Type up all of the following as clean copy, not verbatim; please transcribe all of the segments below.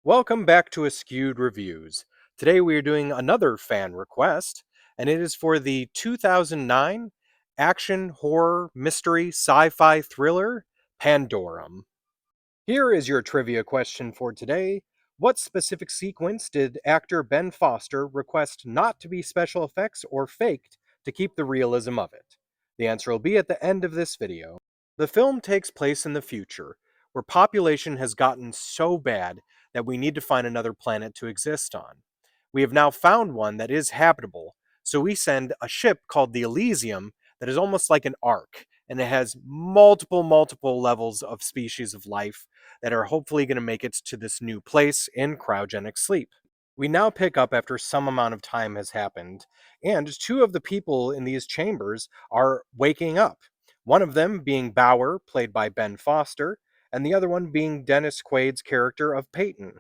Welcome back to Askewed Reviews. Today we are doing another fan request, and it is for the 2009 action, horror, mystery, sci-fi thriller, Pandorum. Here is your trivia question for today. What specific sequence did actor Ben Foster request not to be special effects or faked to keep the realism of it? The answer will be at the end of this video. The film takes place in the future, where population has gotten so bad that we need to find another planet to exist on. We have now found one that is habitable, so we send a ship called the Elysium that is almost like an ark, and it has multiple levels of species of life that are hopefully going to make it to this new place in cryogenic sleep. We now pick up after some amount of time has happened, and two of the people in these chambers are waking up. One of them being Bauer, played by Ben Foster, and the other one being Dennis Quaid's character of Peyton.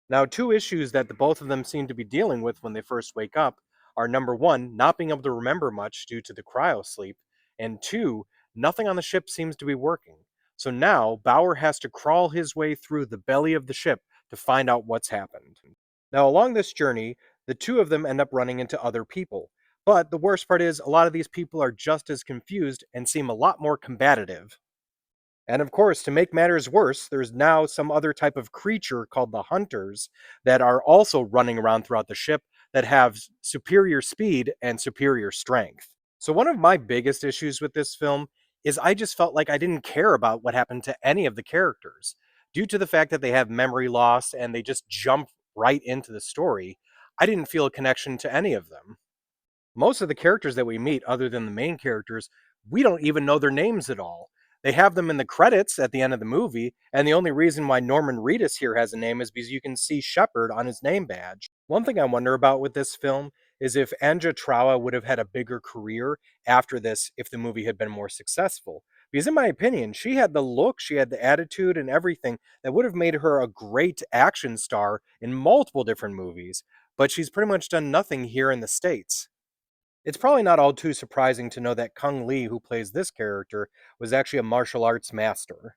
Now, two issues that the both of them seem to be dealing with when they first wake up are number one, not being able to remember much due to the cryo sleep, and two, nothing on the ship seems to be working. So now Bauer has to crawl his way through the belly of the ship to find out what's happened. Now, along this journey, the two of them end up running into other people. But the worst part is, a lot of these people are just as confused and seem a lot more combative. And of course, to make matters worse, there's now some other type of creature called the Hunters that are also running around throughout the ship that have superior speed and superior strength. So, one of my biggest issues with this film is I just felt like I didn't care about what happened to any of the characters. Due to the fact that they have memory loss and they just jump right into the story, I didn't feel a connection to any of them. Most of the characters that we meet, other than the main characters, we don't even know their names at all. They have them in the credits at the end of the movie, and the only reason why Norman Reedus here has a name is because you can see Shepard on his name badge. One thing I wonder about with this film is if Anja Traua would have had a bigger career after this if the movie had been more successful. Because in my opinion, she had the look, she had the attitude and everything that would have made her a great action star in multiple different movies, but she's pretty much done nothing here in the States. It's probably not all too surprising to know that Kung Lee, who plays this character, was actually a martial arts master.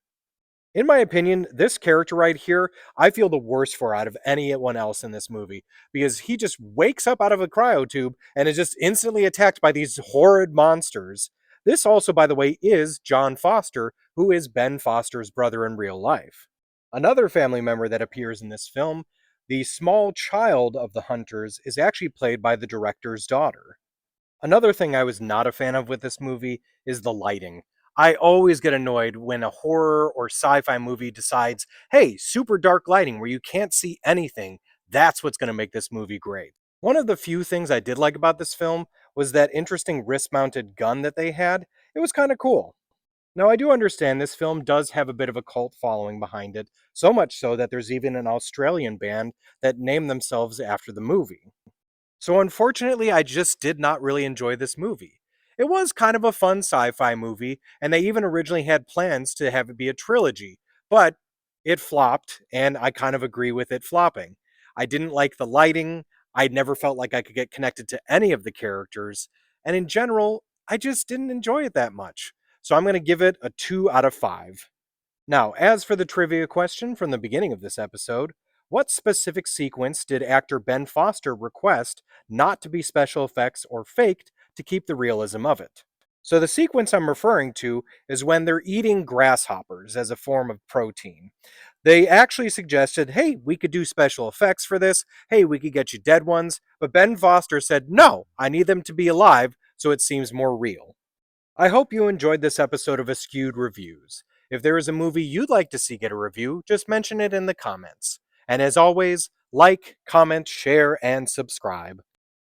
In my opinion, this character right here, I feel the worst for out of anyone else in this movie because he just wakes up out of a cryotube and is just instantly attacked by these horrid monsters. This also, by the way, is John Foster, who is Ben Foster's brother in real life. Another family member that appears in this film, the small child of the Hunters, is actually played by the director's daughter. Another thing I was not a fan of with this movie is the lighting. I always get annoyed when a horror or sci fi movie decides, hey, super dark lighting where you can't see anything. That's what's going to make this movie great. One of the few things I did like about this film was that interesting wrist mounted gun that they had. It was kind of cool. Now, I do understand this film does have a bit of a cult following behind it, so much so that there's even an Australian band that named themselves after the movie. So unfortunately, I just did not really enjoy this movie. It was kind of a fun sci-fi movie, and they even originally had plans to have it be a trilogy, but it flopped, and I kind of agree with it flopping. I didn't like the lighting, I never felt like I could get connected to any of the characters, and in general, I just didn't enjoy it that much. So I'm going to give it a 2 out of 5. Now, as for the trivia question from the beginning of this episode, what specific sequence did actor Ben Foster request not to be special effects or faked to keep the realism of it? So, the sequence I'm referring to is when they're eating grasshoppers as a form of protein. They actually suggested, hey, we could do special effects for this. Hey, we could get you dead ones. But Ben Foster said, no, I need them to be alive so it seems more real. I hope you enjoyed this episode of Askewed Reviews. If there is a movie you'd like to see get a review, just mention it in the comments. And as always, like, comment, share, and subscribe.